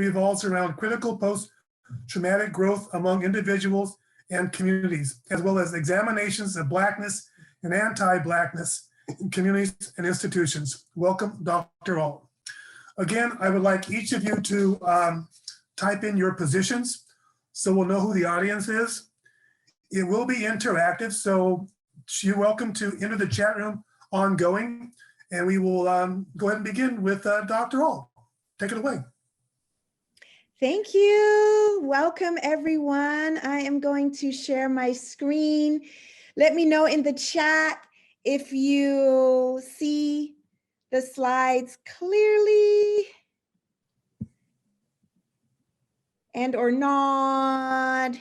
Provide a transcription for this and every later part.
revolves around critical post-traumatic growth among individuals and communities, as well as examinations of Blackness and anti-Blackness in communities and institutions. Welcome, Dr. Ault. Again, I would like each of you to type in your positions so we'll know who the audience is. It will be interactive, so you're welcome to enter the chat room ongoing, and we will go ahead and begin with Dr. Ault. Take it away. Thank you. Welcome, everyone. I am going to share my screen. Let me know in the chat if you see the slides clearly and or not.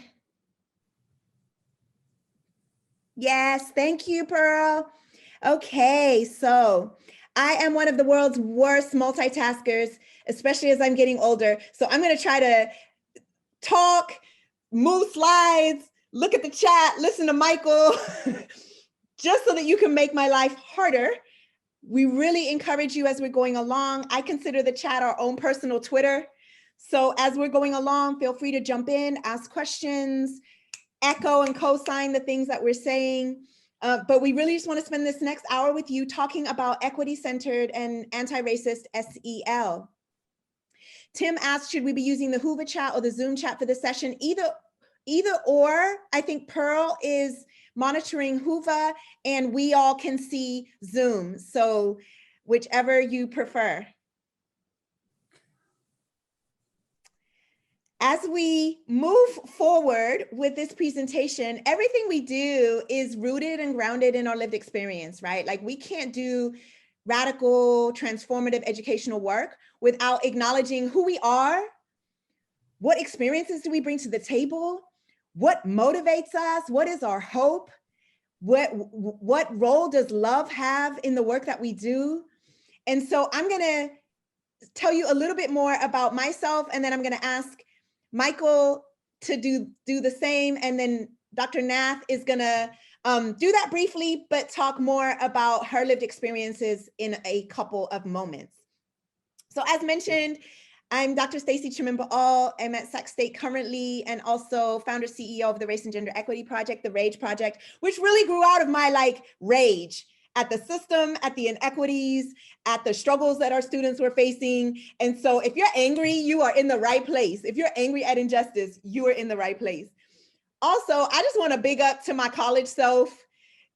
Yes, thank you, Pearl. Okay, so I am one of the world's worst multitaskers, especially as I'm getting older. So I'm going to try to talk, move slides, look at the chat, listen to Michael, just so that you can make my life harder. We really encourage you as we're going along. I consider the chat our own personal Twitter. So as we're going along, feel free to jump in, ask questions, echo and co-sign the things that we're saying. But we really just want to spend this next hour with you talking about equity-centered and anti-racist SEL. Tim asked, should we be using the Hoover chat or the Zoom chat for this session? Either or. I think Pearl is monitoring Hoover and we all can see Zoom. So whichever you prefer. As we move forward with this presentation, everything we do is rooted and grounded in our lived experience, right? Like we can't do radical, transformative educational work without acknowledging who we are, what experiences do we bring to the table, what motivates us, what is our hope, what role does love have in the work that we do? And so I'm gonna tell you a little bit more about myself, and then I'm gonna ask Michael to do the same, and then Dr. Nath is gonna do that briefly, but talk more about her lived experiences in a couple of moments. So as mentioned, I'm Dr. Stacy Ault. I'm at Sac State currently, and also founder CEO of the Race and Gender Equity Project, the RAGE Project, which really grew out of my rage at the system, at the inequities, at the struggles that our students were facing. And so if you're angry, you are in the right place. If you're angry at injustice, you are in the right place. Also, I just want to big up to my college self,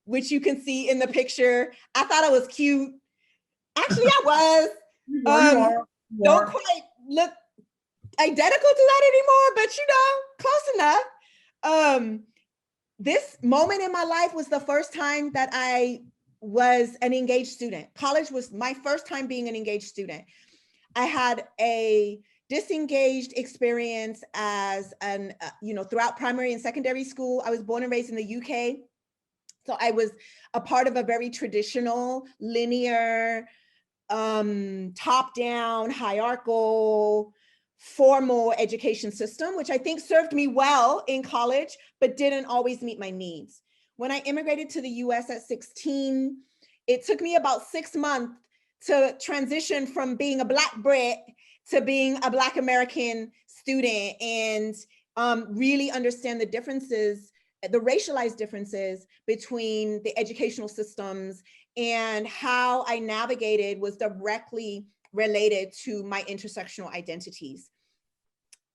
which you can see in the picture. I thought I was cute. Actually, I was. Don't quite look identical to that anymore, but close enough. This moment in my life was the first time that I was an engaged student. College was my first time being an engaged student. I had a disengaged experience as throughout primary and secondary school. I was born and raised in the UK. So I was a part of a very traditional, linear, top-down, hierarchical, formal education system, which I think served me well in college, but didn't always meet my needs. When I immigrated to the US at 16, it took me about 6 months to transition from being a Black Brit to being a Black American student and really understand the differences, the racialized differences between the educational systems, and how I navigated was directly related to my intersectional identities.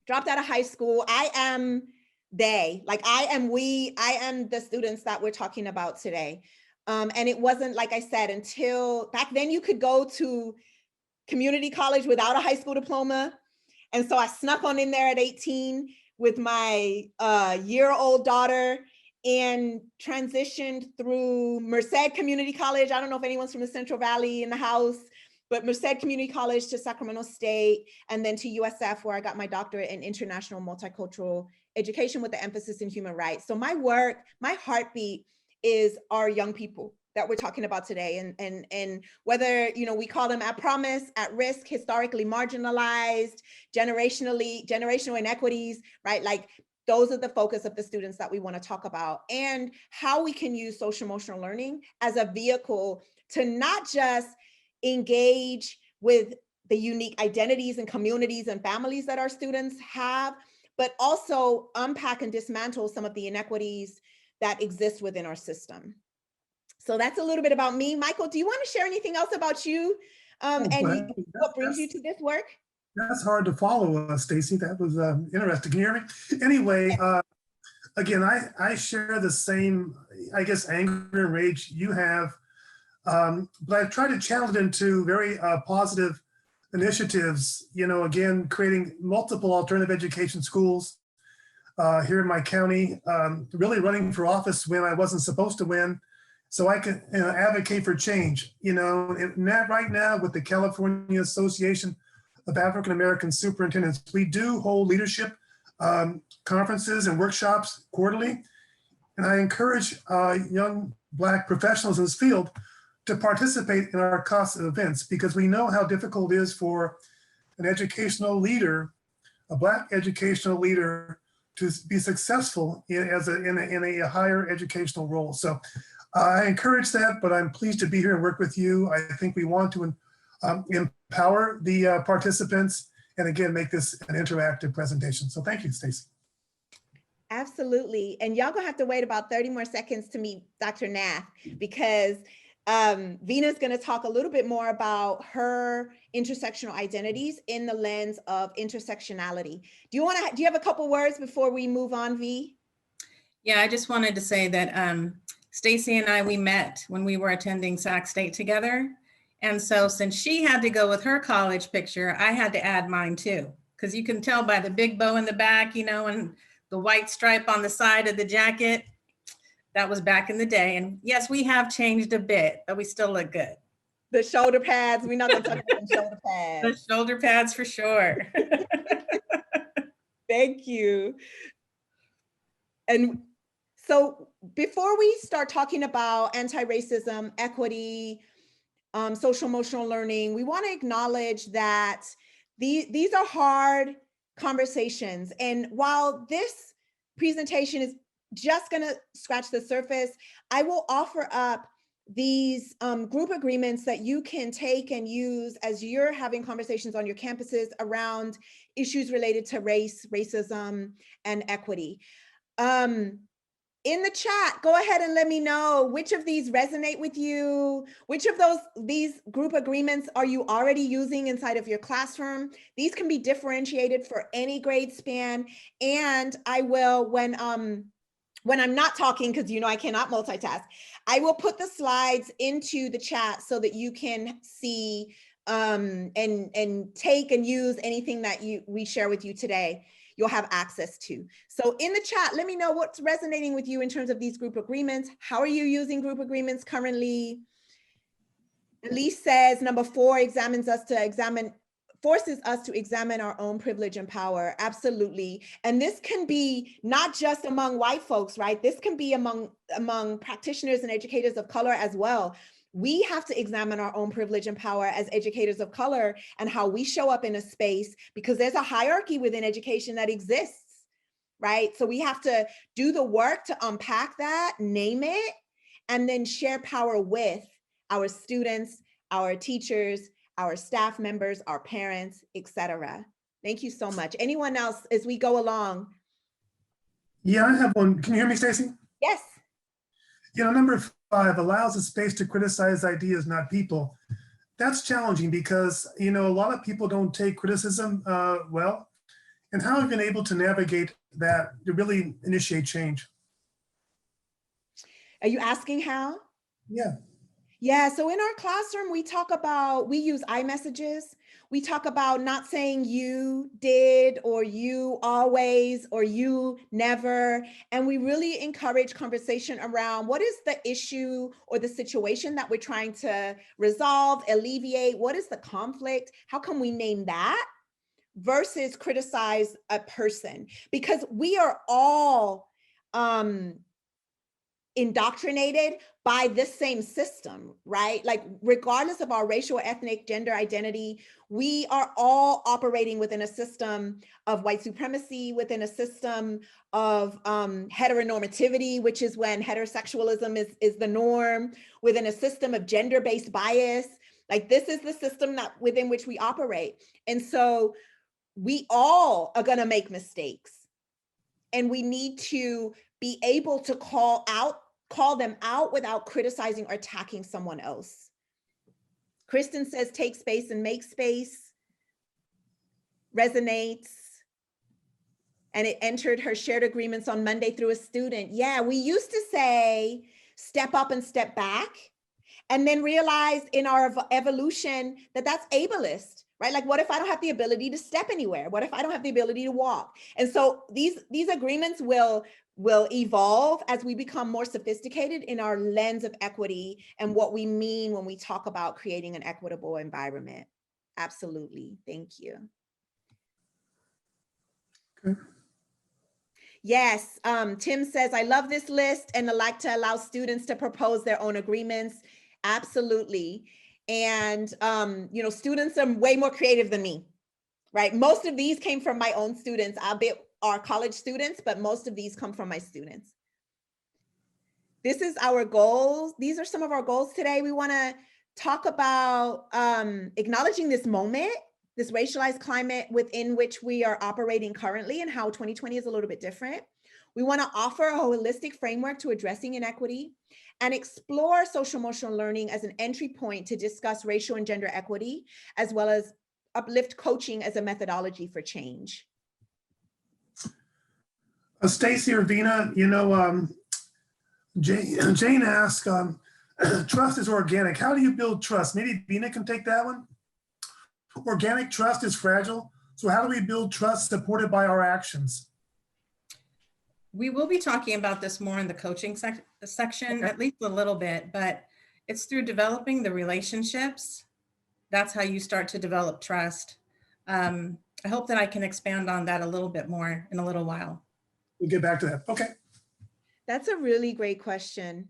Dropped out of high school. I am they, I am we, I am the students that we're talking about today. And it wasn't, like I said, until back then you could go to community college without a high school diploma. And so I snuck on in there at 18 with my year-old daughter and transitioned through Merced Community College. I don't know if anyone's from the Central Valley in the house, but Merced Community College to Sacramento State, and then to USF, where I got my doctorate in international multicultural education with the emphasis in human rights. So my work, my heartbeat is our young people that we're talking about today. And whether, we call them at promise, at risk, historically marginalized, generational inequities, right? Those are the focus of the students that we want to talk about, and how we can use social emotional learning as a vehicle to not just engage with the unique identities and communities and families that our students have, but also unpack and dismantle some of the inequities that exist within our system. So that's a little bit about me. Michael, do you want to share anything else about you and what brings you to this work? That's hard to follow, Stacy. That was interesting. Can you hear me? Anyway, again, I share the same, I guess, anger and rage you have, but I've tried to channel it into very positive initiatives, again, creating multiple alternative education schools here in my county, really running for office when I wasn't supposed to win, so I can advocate for change. Right now with the California Association of African American Superintendents, we do hold leadership conferences and workshops quarterly. And I encourage young Black professionals in this field to participate in our CASA events, because we know how difficult it is for an educational leader, a Black educational leader, to be successful in a higher educational role. So I encourage that, but I'm pleased to be here and work with you. I think we want to empower the participants and again, make this an interactive presentation. So thank you, Stacy. Absolutely. And y'all gonna have to wait about 30 more seconds to meet Dr. Nath, because Veena's gonna talk a little bit more about her intersectional identities in the lens of intersectionality. Do you have a couple words before we move on, V? Yeah, I just wanted to say that Stacy and I, we met when we were attending Sac State together. And so since she had to go with her college picture, I had to add mine too, because you can tell by the big bow in the back, and the white stripe on the side of the jacket. That was back in the day. And yes, we have changed a bit, but we still look good. The shoulder pads, we're not gonna talk about the shoulder pads. The shoulder pads for sure. Thank you. And so before we start talking about anti-racism, equity, social emotional learning, we want to acknowledge that these are hard conversations. And while this presentation is just going to scratch the surface, I will offer up these group agreements that you can take and use as you're having conversations on your campuses around issues related to race, racism, and equity. In the chat, go ahead and let me know which of these resonate with you. Which of these group agreements are you already using inside of your classroom? These can be differentiated for any grade span. And I will, when I'm not talking, because I cannot multitask, I will put the slides into the chat so that you can see and take and use anything that we share with you today. You'll have access to. So in the chat, let me know what's resonating with you in terms of these group agreements. How are you using group agreements currently? Elise says, number 4 forces us to examine our own privilege and power. Absolutely. And this can be not just among white folks, right? This can be among practitioners and educators of color as well. We have to examine our own privilege and power as educators of color and how we show up in a space, because there's a hierarchy within education that exists, right? So we have to do the work to unpack that, name it, and then share power with our students, our teachers, our staff members, our parents, etc. Thank you so much. Anyone else as we go along? Yeah, I have one. Can you hear me, Stacy? Yes. Number 5 allows a space to criticize ideas, not people. That's challenging because, a lot of people don't take criticism well. And how have you been able to navigate that to really initiate change? Are you asking how? Yeah. Yeah, so in our classroom, we use iMessages. We talk about not saying you did, or you always, or you never. And we really encourage conversation around what is the issue or the situation that we're trying to resolve, alleviate. What is the conflict? How can we name that versus criticize a person? Because we are all indoctrinated by this same system, right? Like regardless of our racial, ethnic, gender identity, we are all operating within a system of white supremacy, within a system of heteronormativity, which is when heterosexualism is the norm, within a system of gender-based bias, Like this is the system that within which we operate. And so we all are going to make mistakes, and we need to be able to call them out without criticizing or attacking someone else. Kristen says, take space and make space. Resonates. And it entered her shared agreements on Monday through a student. Yeah, we used to say, step up and step back, and then realized in our evolution that that's ableist, right? Like, what if I don't have the ability to step anywhere? What if I don't have the ability to walk? And so these agreements will evolve as we become more sophisticated in our lens of equity and what we mean when we talk about creating an equitable environment. Absolutely. Thank you. Okay. Yes, Tim says, I love this list and I like to allow students to propose their own agreements. Absolutely. And, you know, students are way more creative than me, right? Most of these came from my own students. I'll be our college students, but most of these come from my students. This is our goals. These are some of our goals today. We want to talk about acknowledging this moment, this racialized climate within which we are operating currently, and how 2020 is a little bit different. We want to offer a holistic framework to addressing inequity and explore social emotional learning as an entry point to discuss racial and gender equity, as well as uplift coaching as a methodology for change. Stacy or Veena, you know, Jane asked, trust is organic. How do you build trust? Maybe Veena can take that one. Organic trust is fragile. So how do we build trust supported by our actions? We will be talking about this more in the coaching section, at least a little bit, but it's through developing the relationships. That's how you start to develop trust. I hope that I can expand on that a little bit more in a little while. We'll get back to that. Okay. That's a really great question.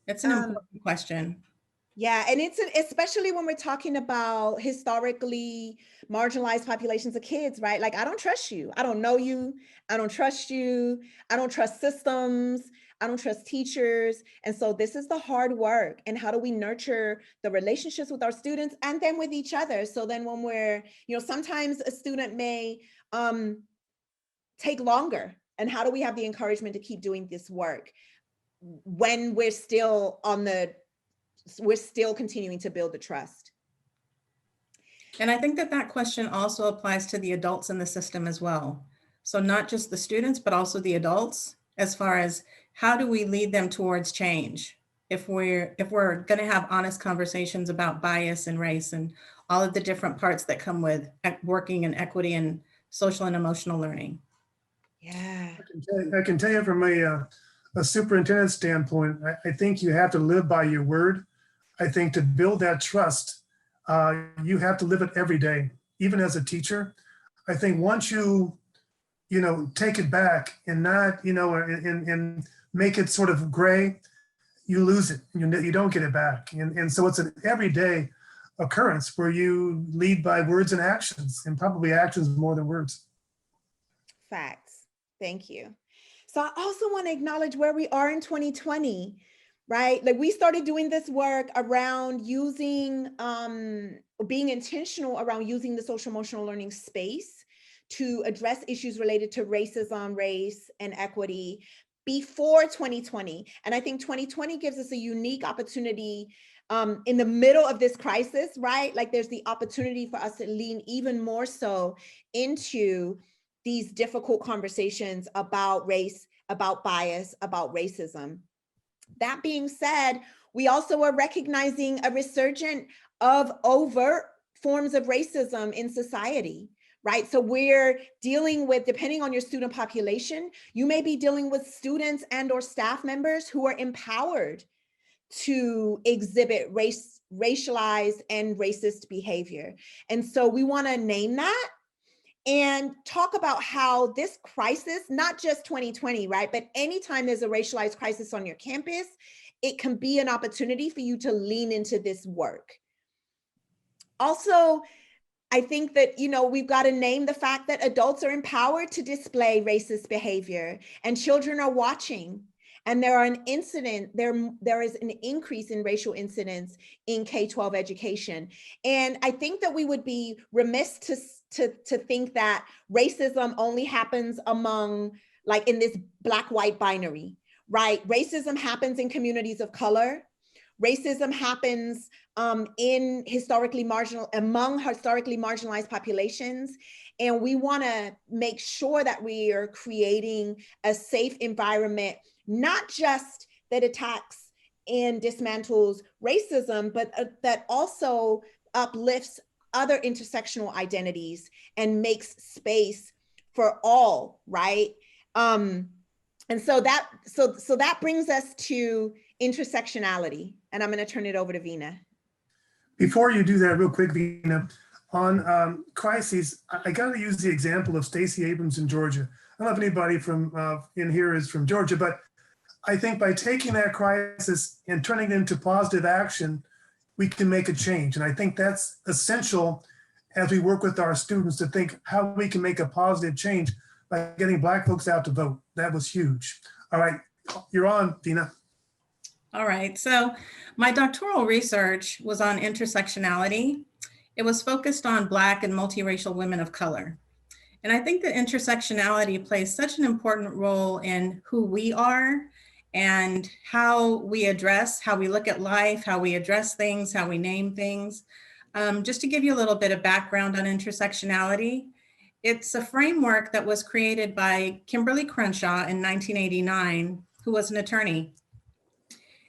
It's an important question. Yeah, and it's especially when we're talking about historically marginalized populations of kids, right? Like, I don't trust you. I don't know you. I don't trust you. I don't trust systems. I don't trust teachers. And so this is the hard work. And how do we nurture the relationships with our students and then with each other? So then when we're, you know, sometimes a student may take longer. And how do we have the encouragement to keep doing this work when we're still continuing to build the trust? And I think that question also applies to the adults in the system as well. So not just the students, but also the adults, as far as how do we lead them towards change? If we're going to have honest conversations about bias and race and all of the different parts that come with working in equity and social and emotional learning. Yeah. I can tell you from a superintendent standpoint, I think you have to live by your word. I think to build that trust, you have to live it every day, even as a teacher. I think once you take it back and not, and make it sort of gray, you lose it. You don't get it back. And so it's an everyday occurrence where you lead by words and actions, and probably actions more than words. Facts. Thank you. So I also want to acknowledge where we are in 2020, right? Like, we started doing this work around using, being intentional around using the social emotional learning space to address issues related to racism, race, and equity before 2020. And I think 2020 gives us a unique opportunity in the middle of this crisis, right? Like, there's the opportunity for us to lean even more so into these difficult conversations about race, about bias, about racism. That being said, we also are recognizing a resurgence of overt forms of racism in society, right? So we're dealing with, depending on your student population, you may be dealing with students and or staff members who are empowered to exhibit racialized and racist behavior. And so we want to name that and talk about how this crisis, not just 2020, right? But anytime there's a racialized crisis on your campus, it can be an opportunity for you to lean into this work. Also, I think that, we've got to name the fact that adults are empowered to display racist behavior, and children are watching. And there is an increase in racial incidents in K-12 education. And I think that we would be remiss to think that racism only happens among, like, in this black-white binary, right? Racism happens in communities of color. Racism happens among historically marginalized populations. And we want to make sure that we are creating a safe environment, not just that attacks and dismantles racism, but that also uplifts other intersectional identities and makes space for all, right? And so that brings us to intersectionality. And I'm going to turn it over to Veena. Before you do that real quick, Veena, on crises, I got to use the example of Stacy Abrams in Georgia. I don't know if anybody from in here is from Georgia, but I think by taking that crisis and turning it into positive action, we can make a change. And I think that's essential as we work with our students to think how we can make a positive change by getting Black folks out to vote. That was huge. All right, you're on, Veena. All right, so my doctoral research was on intersectionality. It was focused on Black and multiracial women of color. And I think that intersectionality plays such an important role in who we are and how we address, how we look at life, how we address things, how we name things. Just to give you a little bit of background on intersectionality, it's a framework that was created by Kimberly Crenshaw in 1989, who was an attorney.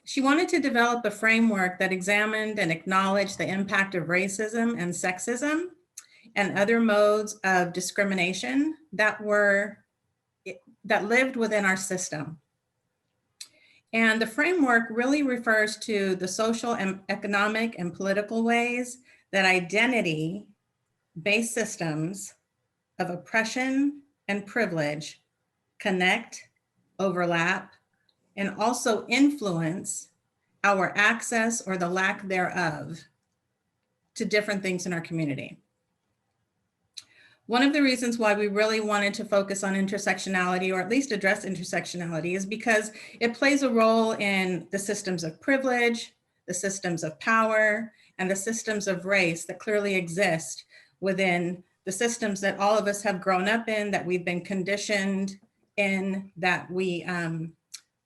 She wanted to develop a framework that examined and acknowledged the impact of racism and sexism and other modes of discrimination that lived within our system. And the framework really refers to the social and economic and political ways that identity-based systems of oppression and privilege connect, overlap, and also influence our access or the lack thereof to different things in our community. One of the reasons why we really wanted to focus on intersectionality, or at least address intersectionality, is because it plays a role in the systems of privilege, the systems of power, and the systems of race that clearly exist within the systems that all of us have grown up in, that we've been conditioned in, that we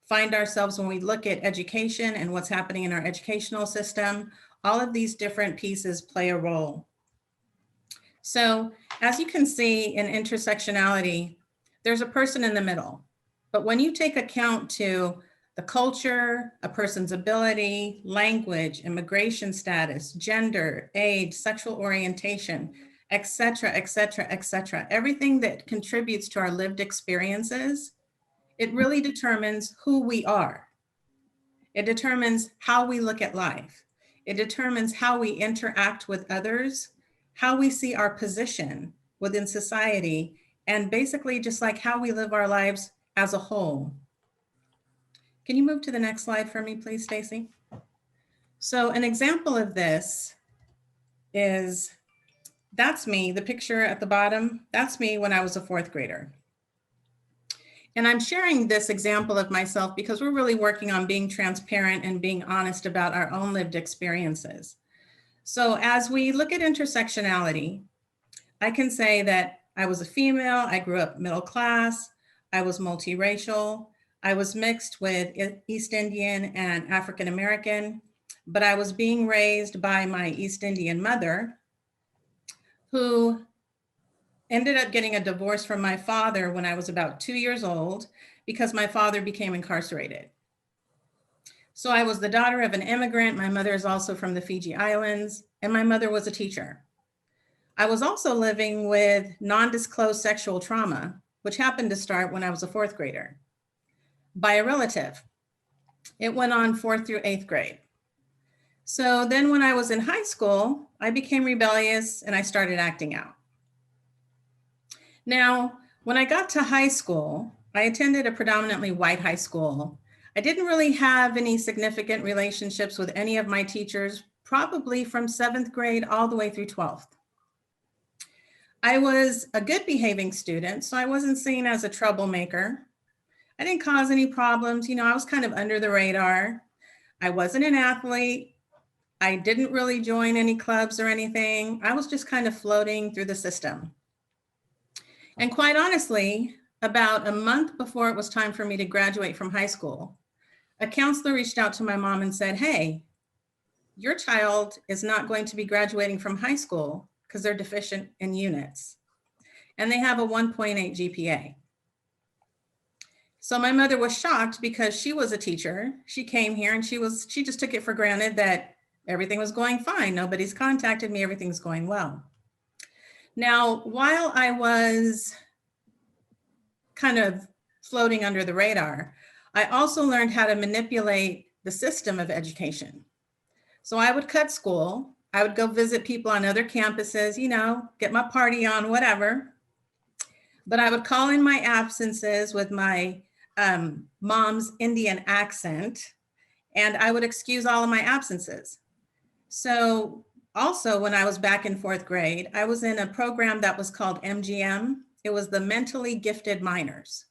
find ourselves when we look at education and what's happening in our educational system. All of these different pieces play a role. So as you can see in intersectionality, there's a person in the middle. But when you take account to the culture, a person's ability, language, immigration status, gender, age, sexual orientation, et cetera, et cetera, et cetera, everything that contributes to our lived experiences, it really determines who we are. It determines how we look at life. It determines how we interact with others, how we see our position within society, and basically just like how we live our lives as a whole. Can you move to the next slide for me, please, Stacy? So an example of this is, that's me, the picture at the bottom, that's me when I was a fourth grader. And I'm sharing this example of myself because we're really working on being transparent and being honest about our own lived experiences. So as we look at intersectionality, I can say that I was a female, I grew up middle class, I was multiracial, I was mixed with East Indian and African American, but I was being raised by my East Indian mother, who ended up getting a divorce from my father when I was about 2 years old because my father became incarcerated. So I was the daughter of an immigrant. My mother is also from the Fiji Islands, and my mother was a teacher. I was also living with non-disclosed sexual trauma, which happened to start when I was a fourth grader, by a relative. It went on 4th through 8th grade. So then when I was in high school, I became rebellious and I started acting out. Now, when I got to high school, I attended a predominantly white high school. I didn't really have any significant relationships with any of my teachers, probably from 7th grade all the way through 12th. I was a good behaving student, so I wasn't seen as a troublemaker. I didn't cause any problems. You know, I was kind of under the radar. I wasn't an athlete. I didn't really join any clubs or anything. I was just kind of floating through the system. And quite honestly, about a month before it was time for me to graduate from high school, a counselor reached out to my mom and said, hey, your child is not going to be graduating from high school because they're deficient in units. And they have a 1.8 GPA. So my mother was shocked because she was a teacher. She came here and she just took it for granted that everything was going fine. Nobody's contacted me, everything's going well. Now, while I was kind of floating under the radar, I also learned how to manipulate the system of education. So I would cut school. I would go visit people on other campuses, you know, get my party on, whatever. But I would call in my absences with my mom's Indian accent, and I would excuse all of my absences. So also when I was back in 4th grade, I was in a program that was called MGM. It was the Mentally Gifted Minors.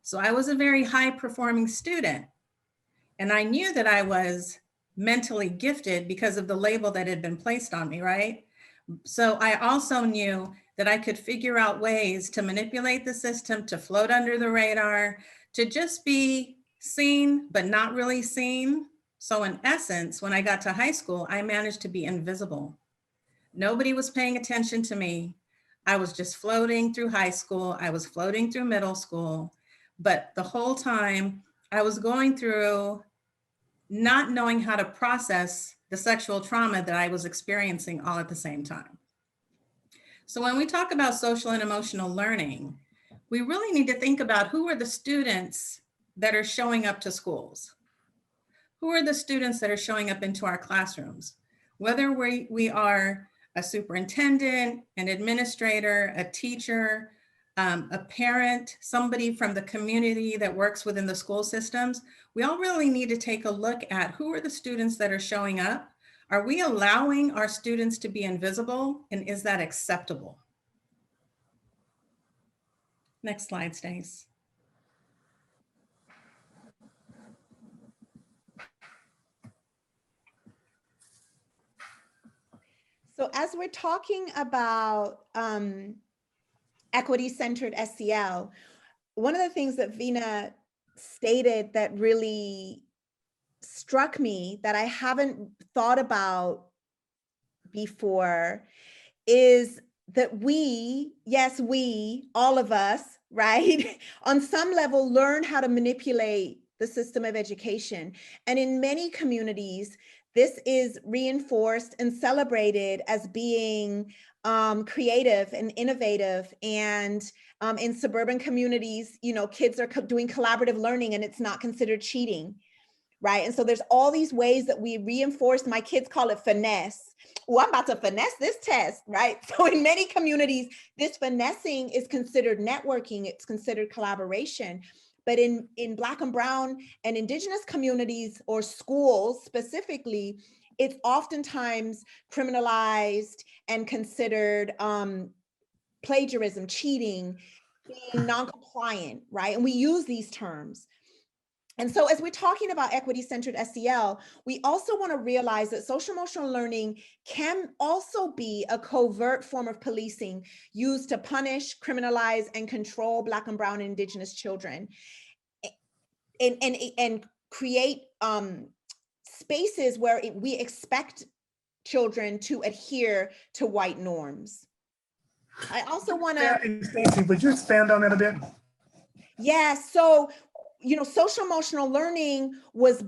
So I was a very high performing student, and I knew that I was mentally gifted because of the label that had been placed on me, right? So I also knew that I could figure out ways to manipulate the system, to float under the radar, to just be seen, but not really seen. So in essence, when I got to high school, I managed to be invisible. Nobody was paying attention to me. I was just floating through high school. I was floating through middle school. But the whole time I was going through not knowing how to process the sexual trauma that I was experiencing all at the same time. So when we talk about social and emotional learning, we really need to think about who are the students that are showing up to schools. Who are the students that are showing up into our classrooms? Whether we are a superintendent, an administrator, a teacher, a parent, somebody from the community that works within the school systems, we all really need to take a look at who are the students that are showing up. Are we allowing our students to be invisible, and is that acceptable? Next slide, Stace. So as we're talking about equity-centered SEL, one of the things that Veena stated that really struck me that I haven't thought about before is that we, yes, we, all of us, right, on some level learn how to manipulate the system of education. And in many communities, this is reinforced and celebrated as being creative and innovative. And in suburban communities, you know, kids are doing collaborative learning and it's not considered cheating, right? And so there's all these ways that we reinforce. My kids call it finesse. Oh, I'm about to finesse this test, right? So in many communities, this finessing is considered networking. It's considered collaboration. But in Black and Brown and Indigenous communities or schools specifically, it's oftentimes criminalized and considered plagiarism, cheating, being non-compliant, right? And we use these terms. And so as we're talking about equity-centered SEL, we also want to realize that social emotional learning can also be a covert form of policing used to punish, criminalize, and control Black and Brown and Indigenous children, and create spaces where we expect children to adhere to white norms. I also want to— Stacy, would you expand on that a bit? Yeah, so, you know, social emotional learning was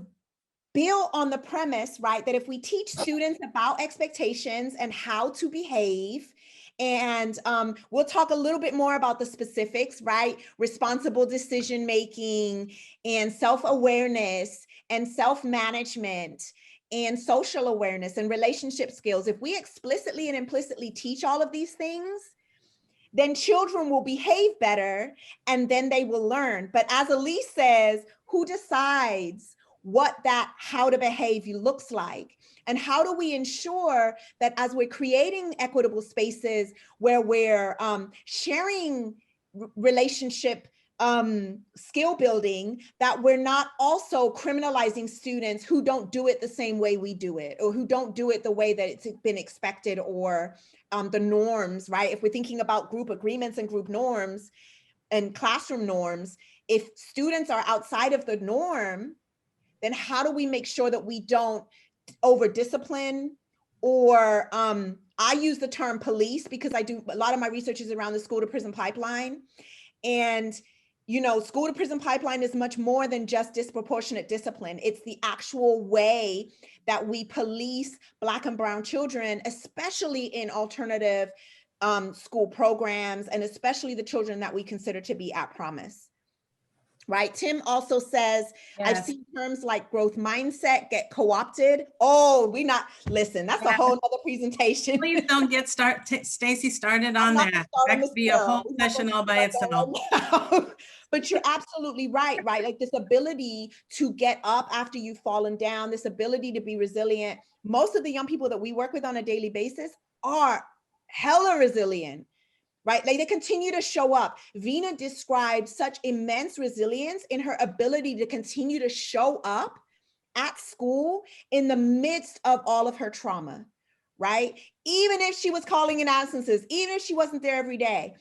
built on the premise, right, that if we teach students about expectations and how to behave, and we'll talk a little bit more about the specifics, right, responsible decision making and self-awareness and self-management and social awareness and relationship skills. If we explicitly and implicitly teach all of these things, then children will behave better and then they will learn. But as Elise says, who decides what that how to behave looks like? And how do we ensure that as we're creating equitable spaces where we're sharing relationship skill building, that we're not also criminalizing students who don't do it the same way we do it, or who don't do it the way that it's been expected, or the norms, right? If we're thinking about group agreements and group norms and classroom norms, if students are outside of the norm, then how do we make sure that we don't over discipline? Or I use the term police because I do a lot of my research is around the school to prison pipeline. And, you know, school to prison pipeline is much more than just disproportionate discipline. It's the actual way that we police Black and brown children, especially in alternative school programs, and especially the children that we consider to be at promise. Right. Tim also says, Yes. I've seen terms like growth mindset get co-opted. Oh, listen, that's a whole other presentation. Please don't get Stacy started on that. That could be a whole session all by itself. But you're absolutely right, right? Like this ability to get up after you've fallen down, this ability to be resilient. Most of the young people that we work with on a daily basis are hella resilient. Right? Like they continue to show up. Veena described such immense resilience in her ability to continue to show up at school in the midst of all of her trauma, right? Even if she was calling in absences, even if she wasn't there every day,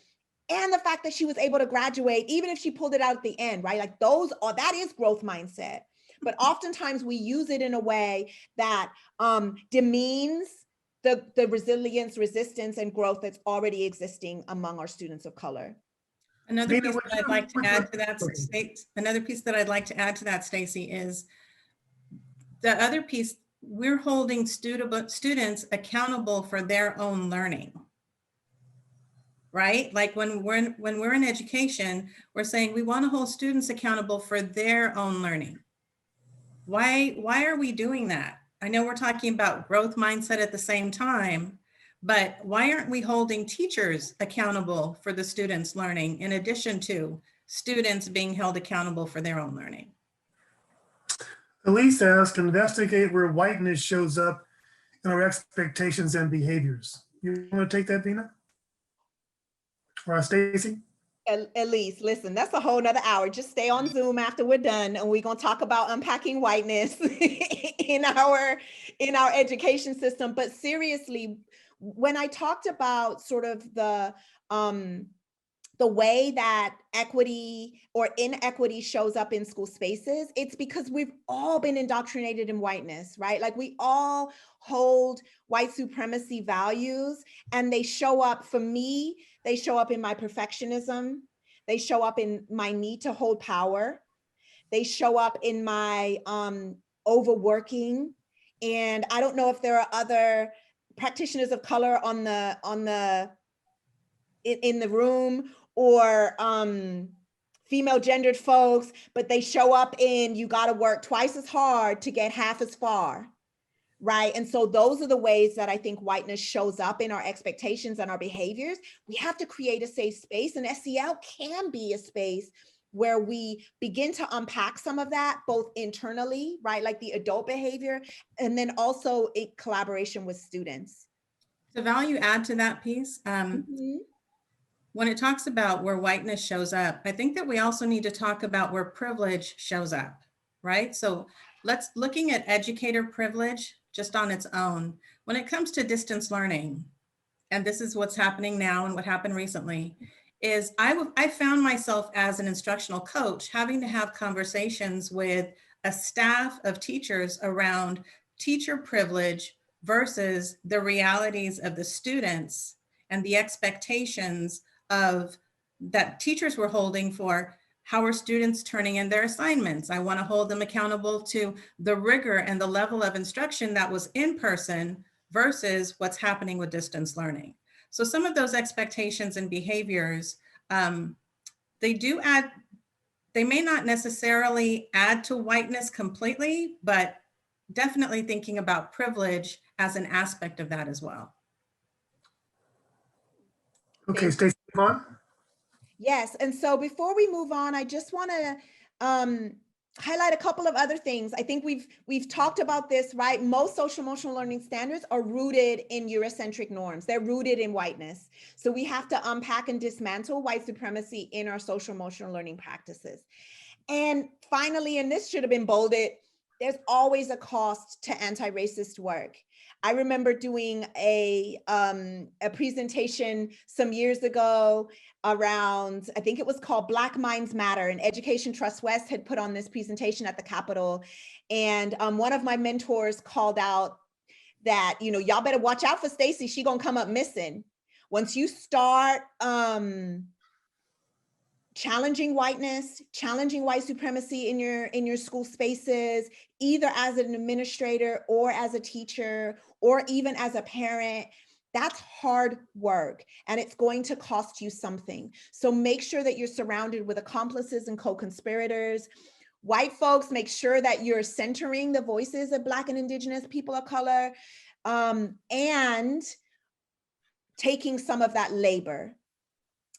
and the fact that she was able to graduate, even if she pulled it out at the end, right? Like that is growth mindset. But oftentimes we use it in a way that demeans the resilience, resistance, and growth that's already existing among our students of color. Another piece that I'd like to add to that, Stacy, is the other piece. We're holding students accountable for their own learning, right? Like when we're in education, we're saying we want to hold students accountable for their own learning. Why are we doing that? I know we're talking about growth mindset at the same time, but why aren't we holding teachers accountable for the students' learning in addition to students being held accountable for their own learning? Elise asked, investigate where whiteness shows up in our expectations and behaviors. You want to take that, Veena? Or Stacy? Elise, listen, that's a whole nother hour. Just stay on Zoom after we're done, and we're gonna talk about unpacking whiteness in our education system. But seriously, when I talked about sort of the way that equity or inequity shows up in school spaces, it's because we've all been indoctrinated in whiteness, right? Like we all hold white supremacy values, and they show up, for me, they show up in my perfectionism. They show up in my need to hold power. They show up in my overworking. And I don't know if there are other practitioners of color in the room, or female gendered folks, but they show up in, you got to work twice as hard to get half as far. Right. And so those are the ways that I think whiteness shows up in our expectations and our behaviors. We have to create a safe space, and SEL can be a space where we begin to unpack some of that, both internally, right, like the adult behavior, and then also in collaboration with students. The value add to that piece, when it talks about where whiteness shows up, I think that we also need to talk about where privilege shows up, right? So looking at educator privilege just on its own, when it comes to distance learning, and this is what's happening now and what happened recently, is I found myself as an instructional coach having to have conversations with a staff of teachers around teacher privilege versus the realities of the students and the expectations of that teachers were holding for how are students turning in their assignments. I want to hold them accountable to the rigor and the level of instruction that was in person versus what's happening with distance learning. So some of those expectations and behaviors, they may not necessarily add to whiteness completely, but definitely thinking about privilege as an aspect of that as well. Okay, Stacy, come on. Yes, and so before we move on, I just want to highlight a couple of other things. I think we've talked about this, right? Most social emotional learning standards are rooted in Eurocentric norms. They're rooted in whiteness. So we have to unpack and dismantle white supremacy in our social emotional learning practices. And finally, and this should have been bolded, there's always a cost to anti-racist work. I remember doing a presentation some years ago around, I think it was called Black Minds Matter, and Education Trust West had put on this presentation at the Capitol. And one of my mentors called out that, you know, y'all better watch out for Stacy, she gonna come up missing. Once you start challenging whiteness, challenging white supremacy in your school spaces, either as an administrator or as a teacher, or even as a parent, that's hard work and it's going to cost you something. So make sure that you're surrounded with accomplices and co-conspirators. White folks, make sure that you're centering the voices of Black and Indigenous people of color, and taking some of that labor.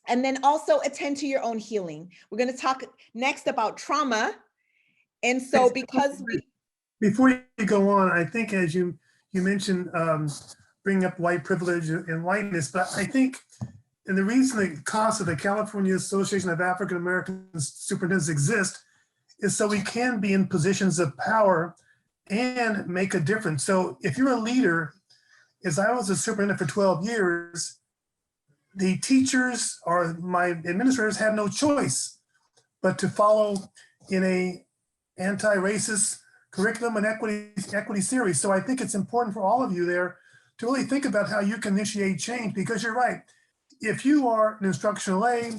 And then also attend to your own healing. We're going to talk next about trauma. And so because before you go on, I think as you mentioned, bring up white privilege and whiteness, but I think, and the reason the cost of the California Association of African American Superintendents exist is so we can be in positions of power and make a difference. So if you're a leader, as I was a superintendent for 12 years, the teachers or my administrators had no choice but to follow in a anti-racist curriculum and equity series. So I think it's important for all of you there to really think about how you can initiate change, because you're right. If you are an instructional aide,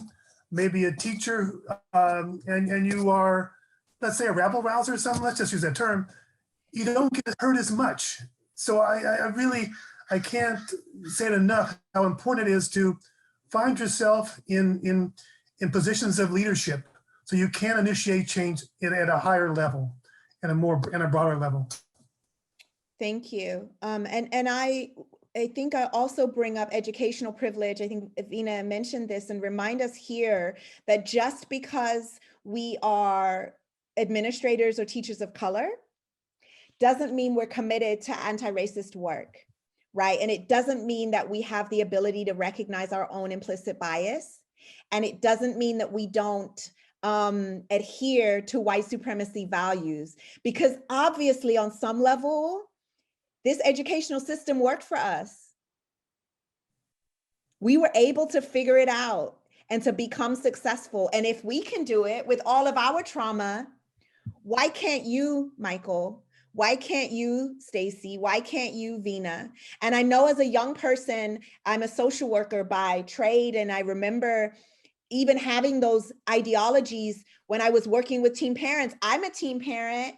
maybe a teacher, and you are, let's say, a rabble rouser or something, let's just use that term, you don't get hurt as much. So I can't say it enough how important it is to find yourself in positions of leadership so you can initiate change at a higher level and a broader level. Thank you. And I think I also bring up educational privilege. I think Veena mentioned this, and remind us here that just because we are administrators or teachers of color doesn't mean we're committed to anti-racist work, right? And it doesn't mean that we have the ability to recognize our own implicit bias. And it doesn't mean that we don't adhere to white supremacy values, because obviously on some level, this educational system worked for us. We were able to figure it out and to become successful. And if we can do it with all of our trauma, why can't you, Michael? Why can't you, Stacy? Why can't you, Veena? And I know as a young person, I'm a social worker by trade. And I remember even having those ideologies when I was working with teen parents. I'm a teen parent.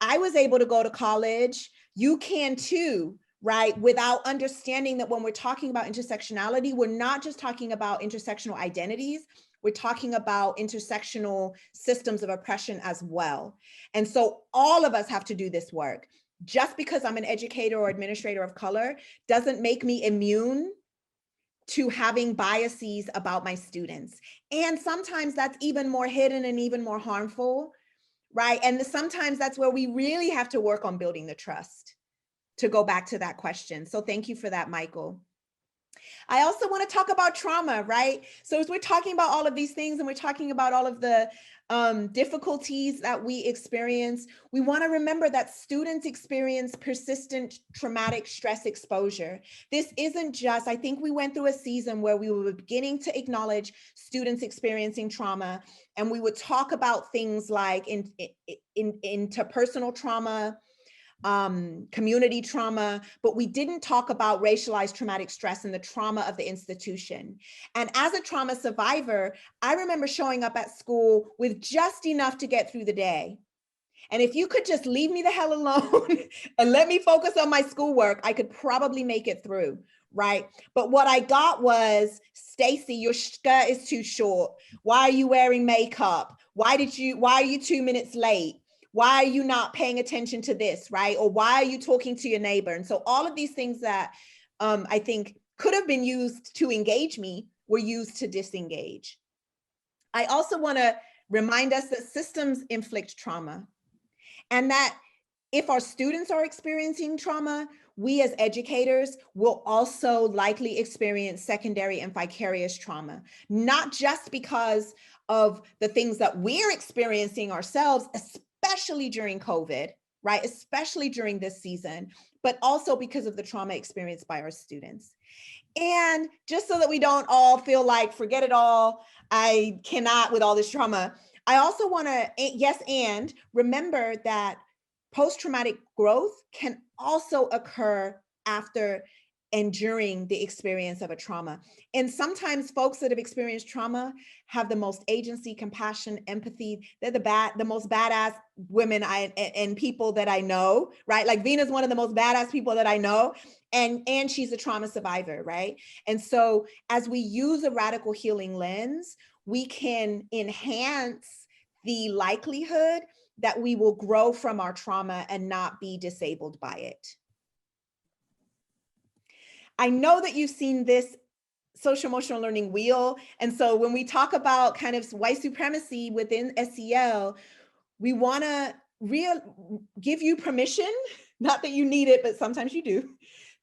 I was able to go to college. You can too, right? Without understanding that when we're talking about intersectionality, we're not just talking about intersectional identities, we're talking about intersectional systems of oppression as well. And so all of us have to do this work. Just because I'm an educator or administrator of color doesn't make me immune to having biases about my students. And sometimes that's even more hidden and even more harmful, right? And sometimes that's where we really have to work on building the trust, to go back to that question. So thank you for that, Michael. I also want to talk about trauma, right? So as we're talking about all of these things and we're talking about all of the difficulties that we experience, we want to remember that students experience persistent traumatic stress exposure. This isn't just, I think we went through a season where we were beginning to acknowledge students experiencing trauma, and we would talk about things like interpersonal trauma, community trauma, but we didn't talk about racialized traumatic stress and the trauma of the institution. And as a trauma survivor, I remember showing up at school with just enough to get through the day. And if you could just leave me the hell alone and let me focus on my schoolwork, I could probably make it through, right? But what I got was, Stacy, your skirt is too short. Why are you wearing makeup? Why are you 2 minutes late? Why are you not paying attention to this, right? Or why are you talking to your neighbor? And so all of these things that I think could have been used to engage me were used to disengage. I also want to remind us that systems inflict trauma, and that if our students are experiencing trauma, we as educators will also likely experience secondary and vicarious trauma, not just because of the things that we're experiencing ourselves, especially during COVID, right? Especially during this season, but also because of the trauma experienced by our students. And just so that we don't all feel like, forget it all, I cannot with all this trauma, I also want to, yes, and remember that post-traumatic growth can also occur after and during the experience of a trauma. And sometimes folks that have experienced trauma have the most agency, compassion, empathy. They're the most badass women and people that I know, right? Like Veena's one of the most badass people that I know. And she's a trauma survivor, right? And so as we use a radical healing lens, we can enhance the likelihood that we will grow from our trauma and not be disabled by it. I know that you've seen this social emotional learning wheel. And so when we talk about kind of white supremacy within SEL, we want to give you permission, not that you need it, but sometimes you do,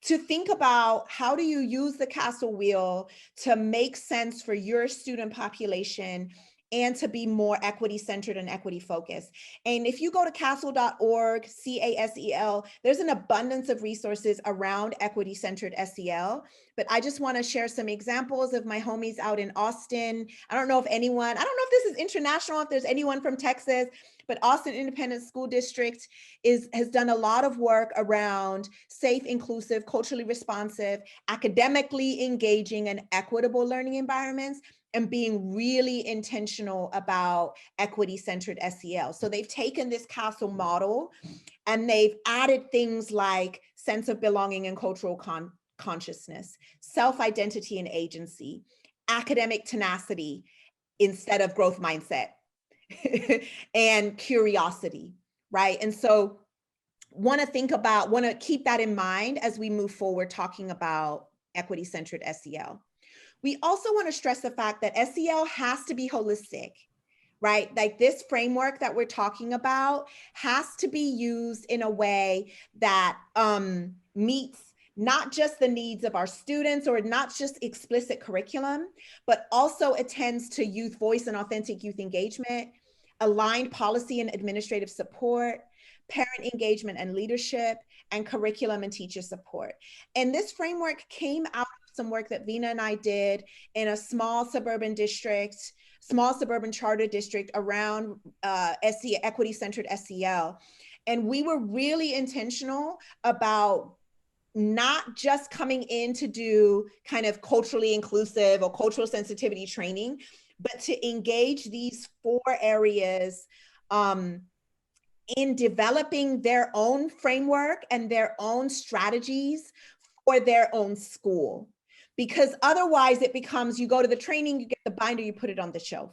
to think about how do you use the castle wheel to make sense for your student population and to be more equity centered and equity focused. And if you go to castle.org, CASEL, there's an abundance of resources around equity centered SEL. But I just want to share some examples of my homies out in Austin. I don't know if this is international, if there's anyone from Texas, but Austin Independent School District has done a lot of work around safe, inclusive, culturally responsive, academically engaging, and equitable learning environments, and being really intentional about equity-centered SEL. So they've taken this castle model and they've added things like sense of belonging and cultural consciousness, self-identity and agency, academic tenacity instead of growth mindset, and curiosity, right? And so want to keep that in mind as we move forward talking about equity-centered SEL. We also want to stress the fact that SEL has to be holistic, right? Like this framework that we're talking about has to be used in a way that meets not just the needs of our students or not just explicit curriculum, but also attends to youth voice and authentic youth engagement, aligned policy and administrative support, parent engagement and leadership, and curriculum and teacher support. And this framework came out of some work that Veena and I did in a small suburban charter district around equity-centered SEL. And we were really intentional about not just coming in to do kind of culturally inclusive or cultural sensitivity training, but to engage these 4 areas in developing their own framework and their own strategies for their own school. Because otherwise it becomes, you go to the training, you get the binder, you put it on the shelf.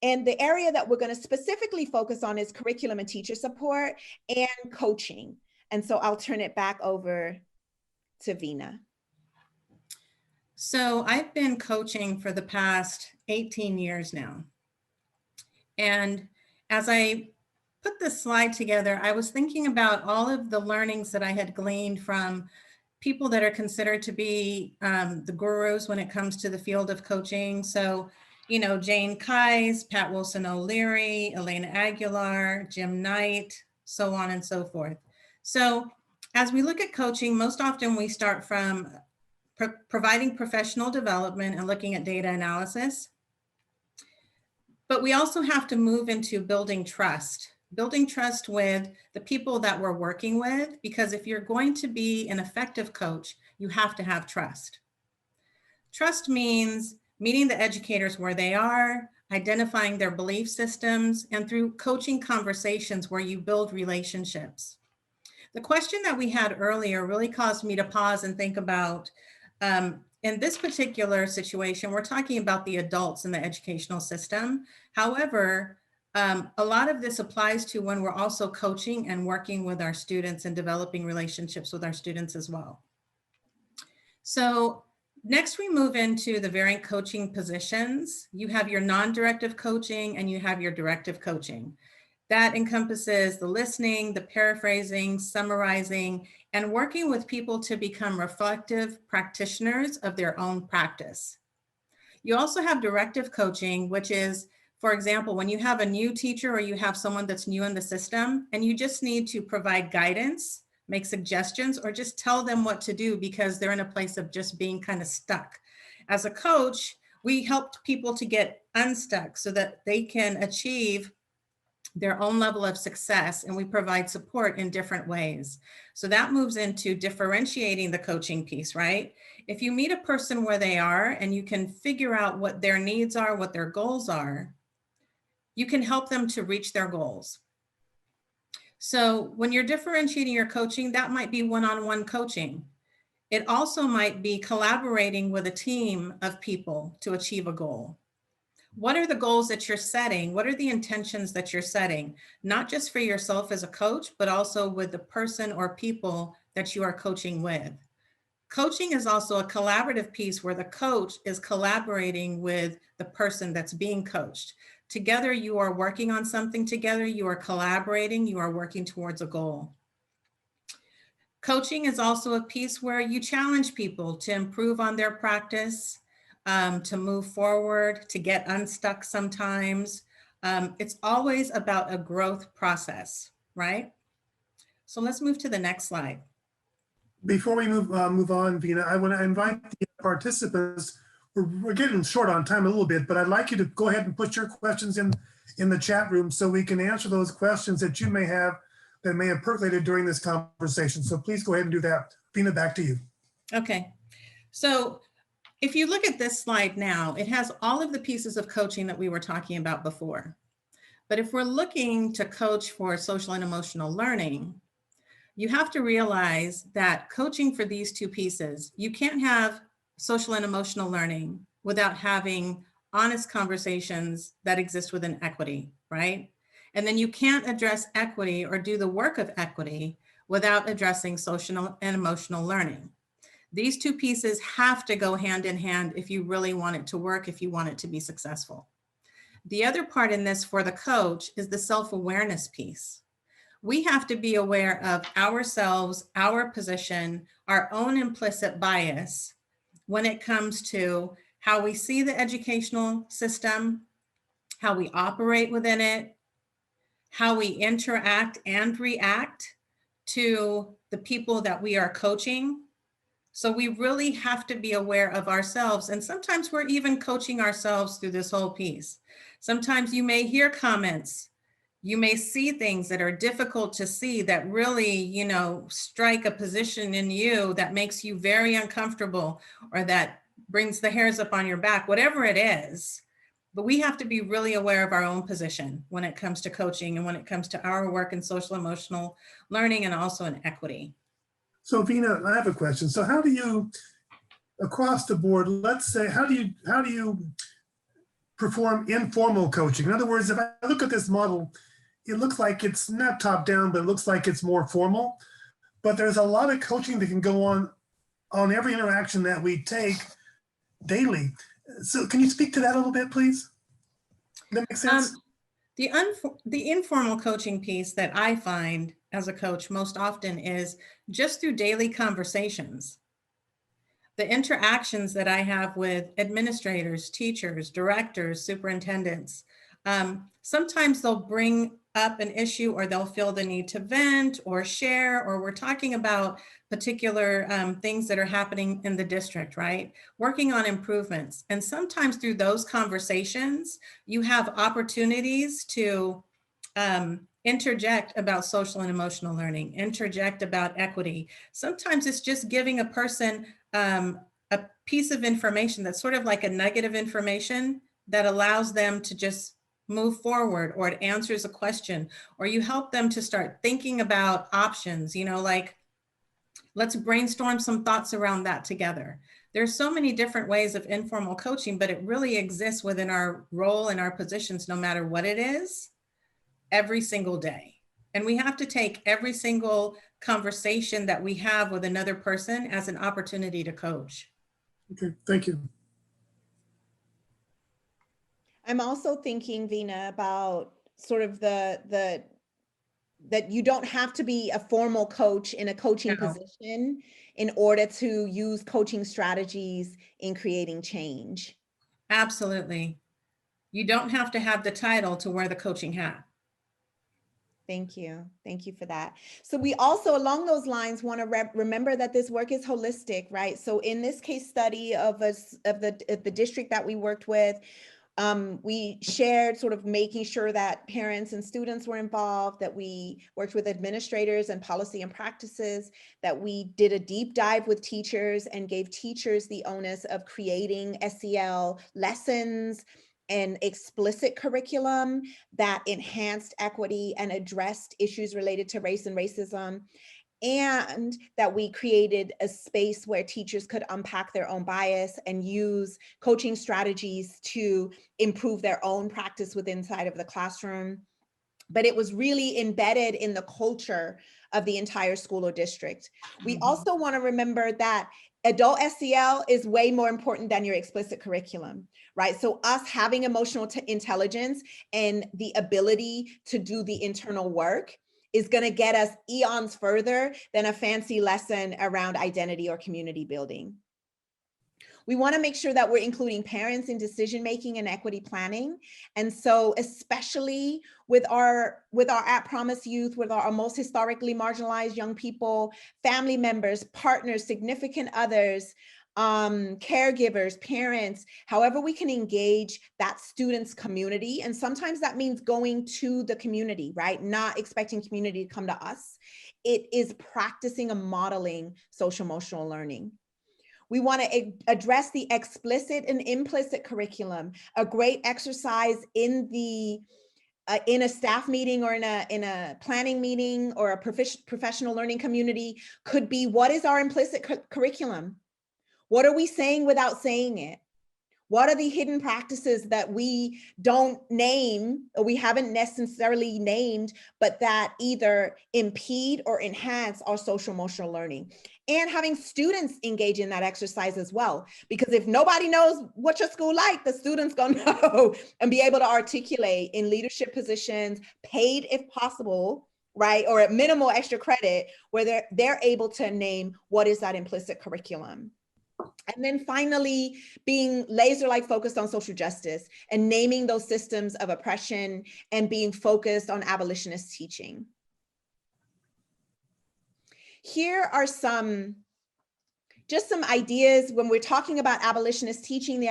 And the area that we're going to specifically focus on is curriculum and teacher support and coaching. And so I'll turn it back over to Veena. So I've been coaching for the past 18 years now. And as I put this slide together, I was thinking about all of the learnings that I had gleaned from people that are considered to be the gurus when it comes to the field of coaching. So, you know, Jane Kais, Pat Wilson O'Leary, Elena Aguilar, Jim Knight, so on and so forth. So as we look at coaching, most often we start from providing professional development and looking at data analysis. But we also have to move into building trust with the people that we're working with, because if you're going to be an effective coach, you have to have trust. Trust means meeting the educators where they are, identifying their belief systems, and through coaching conversations where you build relationships. The question that we had earlier really caused me to pause and think about, in this particular situation, we're talking about the adults in the educational system. However, a lot of this applies to when we're also coaching and working with our students and developing relationships with our students as well. So Next, we move into the variant coaching positions. You have your non-directive coaching and you have your directive coaching. That encompasses the listening, the paraphrasing, summarizing, and working with people to become reflective practitioners of their own practice. You also have directive coaching, which is, for example, when you have a new teacher or you have someone that's new in the system and you just need to provide guidance, make suggestions, or just tell them what to do because they're in a place of just being kind of stuck. As a coach, we helped people to get unstuck so that they can achieve their own level of success, and we provide support in different ways. So that moves into differentiating the coaching piece, right? If you meet a person where they are and you can figure out what their needs are, what their goals are, you can help them to reach their goals. So when you're differentiating your coaching, that might be one-on-one coaching. It also might be collaborating with a team of people to achieve a goal. What are the goals that you're setting? What are the intentions that you're setting? Not just for yourself as a coach, but also with the person or people that you are coaching with. Coaching is also a collaborative piece where the coach is collaborating with the person that's being coached. Together, you are working on something together, you are collaborating, you are working towards a goal. Coaching is also a piece where you challenge people to improve on their practice, to move forward, to get unstuck sometimes. It's always about a growth process, right? So let's move to the next slide. Before we move on, Veena, I want to invite the participants. We're getting short on time a little bit, but I'd like you to go ahead and put your questions in the chat room so we can answer those questions that you may have that may have percolated during this conversation. So please go ahead and do that. Veena, back to you. Okay. So if you look at this slide now, it has all of the pieces of coaching that we were talking about before. But if we're looking to coach for social and emotional learning, you have to realize that coaching for these two pieces, you can't have social and emotional learning without having honest conversations that exist within equity, right? And then you can't address equity or do the work of equity without addressing social and emotional learning. These two pieces have to go hand in hand if you really want it to work, if you want it to be successful. The other part in this for the coach is the self-awareness piece. We have to be aware of ourselves, our position, our own implicit bias when it comes to how we see the educational system, how we operate within it, how we interact and react to the people that we are coaching. So we really have to be aware of ourselves. And sometimes we're even coaching ourselves through this whole piece. Sometimes you may hear comments, you may see things that are difficult to see that really, strike a position in you that makes you very uncomfortable or that brings the hairs up on your back, whatever it is. But we have to be really aware of our own position when it comes to coaching and when it comes to our work in social emotional learning and also in equity. So Veena, I have a question. So how do you, across the board, let's say, how do you perform informal coaching? In other words, if I look at this model, it looks like it's not top down, but it looks like it's more formal. But there's a lot of coaching that can go on every interaction that we take daily. So can you speak to that a little bit, please? That makes sense? The informal coaching piece that I find as a coach most often is just through daily conversations. The interactions that I have with administrators, teachers, directors, superintendents, sometimes they'll bring up an issue or they'll feel the need to vent or share, or we're talking about particular things that are happening in the district, right? Working on improvements. And sometimes through those conversations, you have opportunities to interject about social and emotional learning, interject about equity. Sometimes it's just giving a person a piece of information that's sort of like a nugget of information that allows them to just move forward, or it answers a question, or you help them to start thinking about options, like let's brainstorm some thoughts around that together. There's so many different ways of informal coaching, but it really exists within our role and our positions, no matter what it is, every single day. And we have to take every single conversation that we have with another person as an opportunity to coach. Okay, thank you. I'm also thinking, Veena, about sort of that you don't have to be a formal coach in a coaching No. position in order to use coaching strategies in creating change. Absolutely. You don't have to have the title to wear the coaching hat. Thank you. Thank you for that. So we also, along those lines, want to remember that this work is holistic, right? So in this case study of the district that we worked with, we shared sort of making sure that parents and students were involved, that we worked with administrators and policy and practices, that we did a deep dive with teachers and gave teachers the onus of creating SEL lessons and explicit curriculum that enhanced equity and addressed issues related to race and racism, and that we created a space where teachers could unpack their own bias and use coaching strategies to improve their own practice within inside of the classroom. But it was really embedded in the culture of the entire school or district. We also want to remember that adult SEL is way more important than your explicit curriculum, right? So us having emotional intelligence and the ability to do the internal work is going to get us eons further than a fancy lesson around identity or community building. We want to make sure that we're including parents in decision-making and equity planning. And so especially with our At Promise youth, with our most historically marginalized young people, family members, partners, significant others, caregivers, parents, however we can engage that student's community. And sometimes that means going to the community, right? Not expecting community to come to us. It is practicing and modeling social emotional learning. We want to address the explicit and implicit curriculum. A great exercise in a staff meeting or in a planning meeting or a professional learning community could be, what is our implicit curriculum? What are we saying without saying it? What are the hidden practices that we don't name, or we haven't necessarily named, but that either impede or enhance our social emotional learning? And having students engage in that exercise as well. Because if nobody knows what your school like, the students gonna know and be able to articulate in leadership positions, paid if possible, right? Or at minimal extra credit, where they're able to name what is that implicit curriculum. And then finally, being laser-like focused on social justice and naming those systems of oppression and being focused on abolitionist teaching. Here are just some ideas when we're talking about abolitionist teaching. The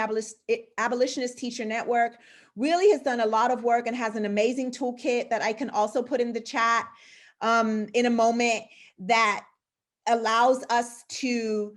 Abolitionist Teacher Network really has done a lot of work and has an amazing toolkit that I can also put in the chat in a moment, that allows us to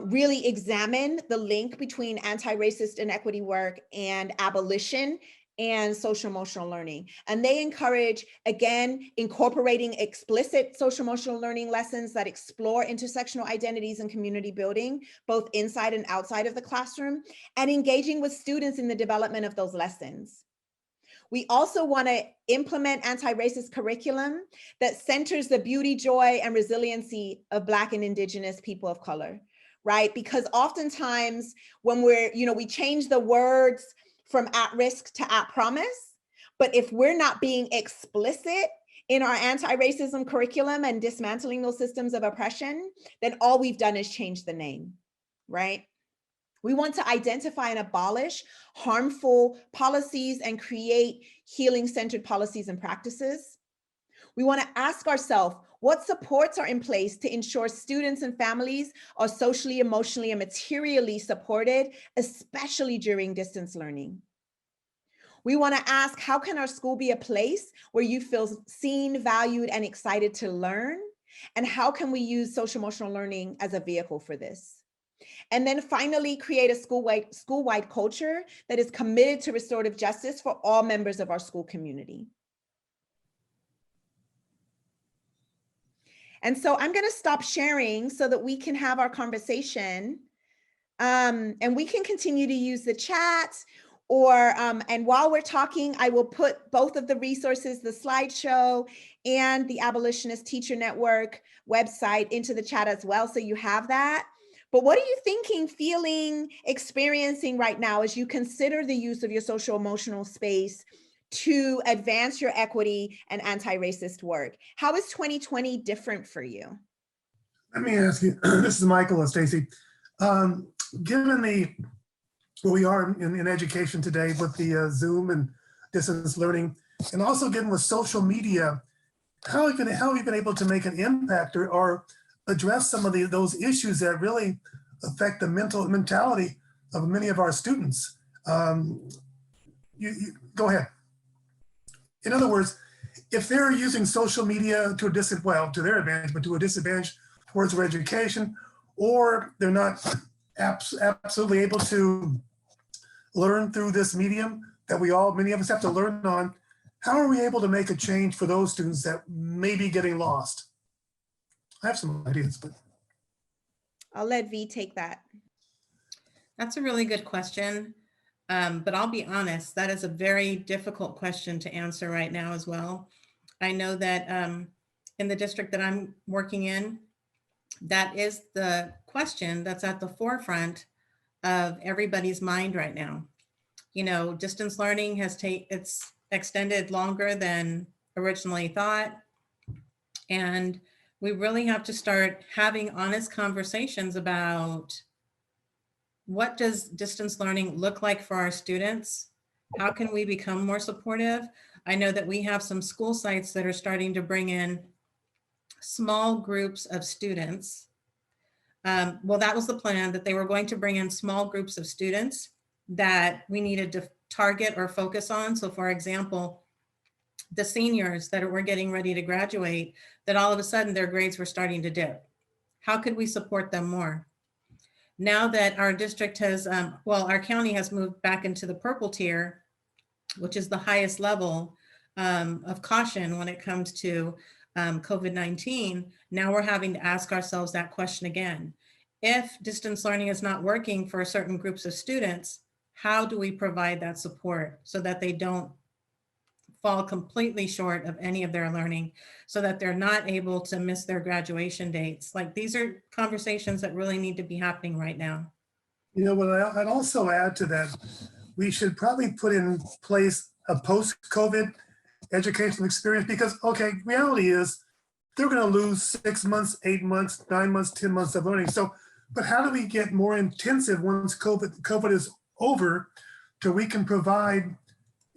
really examine the link between anti-racist and equity work and abolition and social emotional learning. And they encourage, again, incorporating explicit social emotional learning lessons that explore intersectional identities and community building, both inside and outside of the classroom, and engaging with students in the development of those lessons. We also want to implement anti-racist curriculum that centers the beauty, joy, and resiliency of Black and Indigenous people of color, right? Because oftentimes when we change the words from at risk to at promise, but if we're not being explicit in our anti-racism curriculum and dismantling those systems of oppression, then all we've done is change the name, right? We want to identify and abolish harmful policies and create healing-centered policies and practices. We want to ask ourselves, what supports are in place to ensure students and families are socially, emotionally, and materially supported, especially during distance learning? We want to ask, how can our school be a place where you feel seen, valued, and excited to learn? And how can we use social emotional learning as a vehicle for this? And then finally, create a school-wide culture that is committed to restorative justice for all members of our school community. And so I'm going to stop sharing so that we can have our conversation. And we can continue to use the chat, and while we're talking, I will put both of the resources, the slideshow and the Abolitionist Teacher Network website, into the chat as well, so you have that. But what are you thinking, feeling, experiencing right now as you consider the use of your social emotional space to advance your equity and anti-racist work? How is 2020 different for you? Let me ask you, this is Michael and Stacy. Given where we are in education today with the Zoom and distance learning, and also given with social media, how have you been able to make an impact or address some of those issues that really affect the mentality of many of our students? You go ahead. In other words, if they're using social media to their advantage, but to a disadvantage towards their education, or they're not absolutely able to learn through this medium that many of us have to learn on, how are we able to make a change for those students that may be getting lost? I have some ideas, but I'll let V take that. That's a really good question. But I'll be honest, that is a very difficult question to answer right now as well. I know that in the district that I'm working in, that is the question that's at the forefront of everybody's mind right now. You know, distance learning it's extended longer than originally thought. And we really have to start having honest conversations about what does distance learning look like for our students? How can we become more supportive? I know that we have some school sites that are starting to bring in small groups of students. Well, that was the plan, that they were going to bring in small groups of students that we needed to target or focus on. So for example, the seniors that were getting ready to graduate, that all of a sudden their grades were starting to dip. How could we support them more? Now that our district has, our county has moved back into the purple tier, which is the highest level of caution when it comes to COVID-19, now we're having to ask ourselves that question again. If distance learning is not working for certain groups of students, how do we provide that support so that they don't fall completely short of any of their learning, so that they're not able to miss their graduation dates? Like, these are conversations that really need to be happening right now. you know what, I'd also add to that, we should probably put in place a post-COVID educational experience, because, okay, reality is they're going to lose 6 months, 8 months, 9 months, 10 months of learning. So, but how do we get more intensive once COVID is over, till we can provide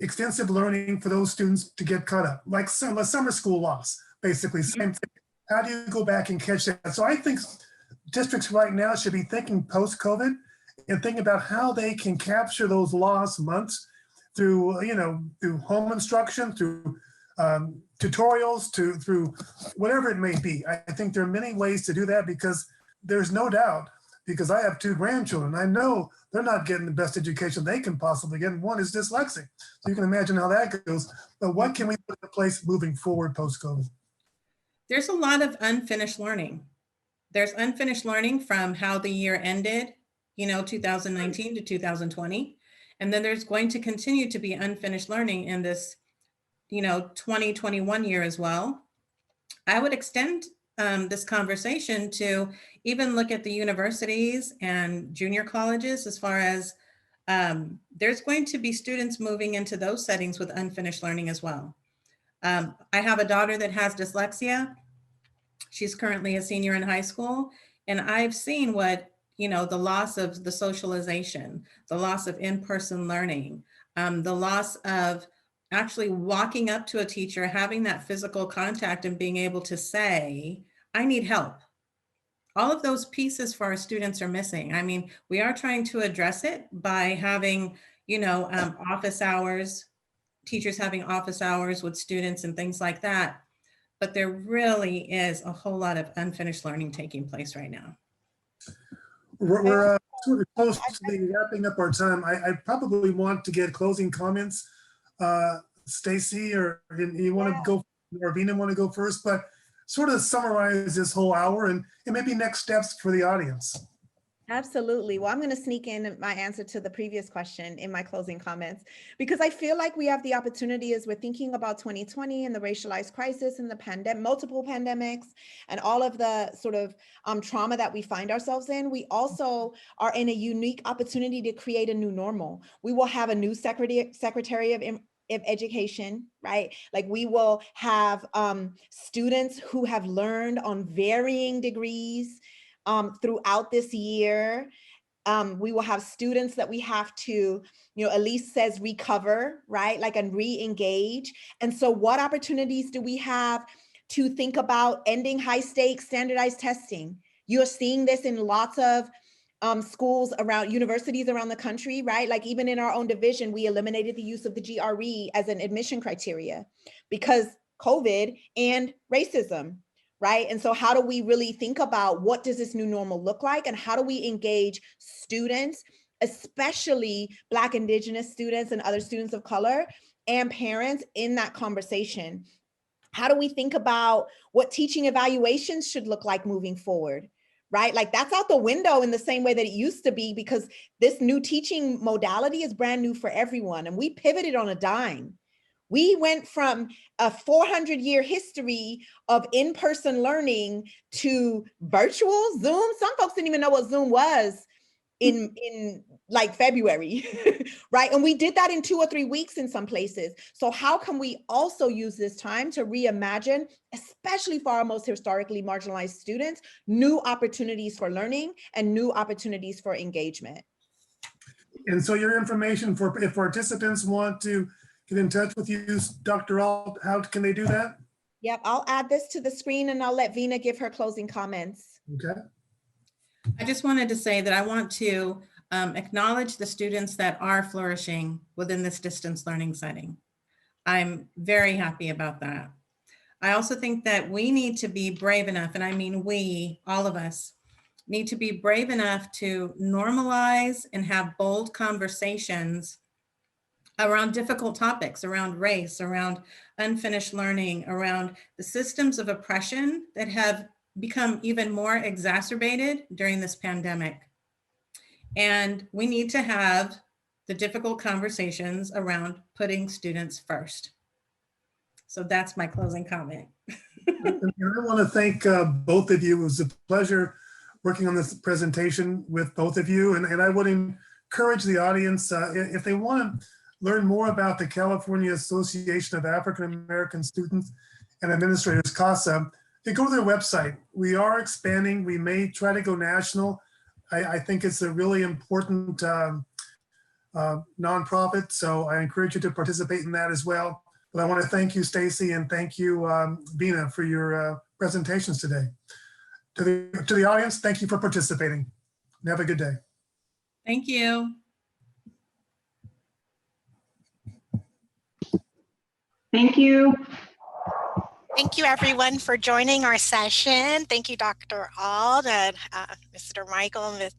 extensive learning for those students to get caught up, like summer school loss, basically, same thing. How do you go back and catch that? So I think districts right now should be thinking post-COVID and thinking about how they can capture those lost months through, through home instruction, through tutorials, through whatever it may be. I think there are many ways to do that, because there's no doubt, because I have 2 grandchildren, I know they're not getting the best education they can possibly get, and one is dyslexic. So you can imagine how that goes. But what can we put in place moving forward post-COVID? There's a lot of unfinished learning. There's unfinished learning from how the year ended, 2019 to 2020. And then there's going to continue to be unfinished learning in this, 2021 year as well. I would extend this conversation to even look at the universities and junior colleges, as far as there's going to be students moving into those settings with unfinished learning as well. I have a daughter that has dyslexia. She's currently a senior in high school, and I've seen what, the loss of the socialization, the loss of in-person learning, the loss of actually walking up to a teacher, having that physical contact and being able to say, I need help. All of those pieces for our students are missing. I mean, we are trying to address it by having, office hours, teachers having office hours with students and things like that. But there really is a whole lot of unfinished learning taking place right now. We're sort of close to wrapping up our time. I probably want to get closing comments. Stacy, or you want to go, or Veena want to go first, but sort of summarize this whole hour and maybe next steps for the audience. Absolutely. Well, I'm going to sneak in my answer to the previous question in my closing comments, because I feel like we have the opportunity as we're thinking about 2020 and the racialized crisis and the pandemic, multiple pandemics, and all of the sort of trauma that we find ourselves in. We also are in a unique opportunity to create a new normal. We will have a new Secretary of Education, right? Like we will have students who have learned on varying degrees throughout this year. We will have students that we have to, Elise says recover, right? Like and re-engage. And so what opportunities do we have to think about ending high stakes standardized testing? You're seeing this in lots of schools around universities around the country, right? Like even in our own division, we eliminated the use of the GRE as an admission criteria because COVID and racism. Right. And so how do we really think about what does this new normal look like, and how do we engage students, especially Black, Indigenous students and other students of color and parents in that conversation? How do we think about what teaching evaluations should look like moving forward? Right? Like that's out the window in the same way that it used to be, because this new teaching modality is brand new for everyone. And we pivoted on a dime. We went from a 400-year history of in-person learning to virtual Zoom. Some folks didn't even know what Zoom was in like February, right? And we did that in 2 or 3 weeks in some places. So how can we also use this time to reimagine, especially for our most historically marginalized students, new opportunities for learning and new opportunities for engagement? And so your information for if participants want to get in touch with you, Dr. Ault, how can they do that? Yep, I'll add this to the screen and I'll let Veena give her closing comments. Okay. I just wanted to say that I want to acknowledge the students that are flourishing within this distance learning setting. I'm very happy about that. I also think that we need to be brave enough, and I mean we, all of us, need to be brave enough to normalize and have bold conversations around difficult topics, around race, around unfinished learning, around the systems of oppression that have become even more exacerbated during this pandemic. And we need to have the difficult conversations around putting students first. So that's my closing comment. And I want to thank both of you. It was a pleasure working on this presentation with both of you. And I would encourage the audience, if they want to learn more about the California Association of African American Students and Administrators, CASA, they go to their website. We are expanding. We may try to go national. I think it's a really important nonprofit, so I encourage you to participate in that as well. But I want to thank you, Stacy, and thank you, Veena, for your presentations today. To the audience, thank you for participating. And have a good day. Thank you. Thank you. Thank you, everyone, for joining our session. Thank you, Dr. Ault and Mr. Michael and Dr.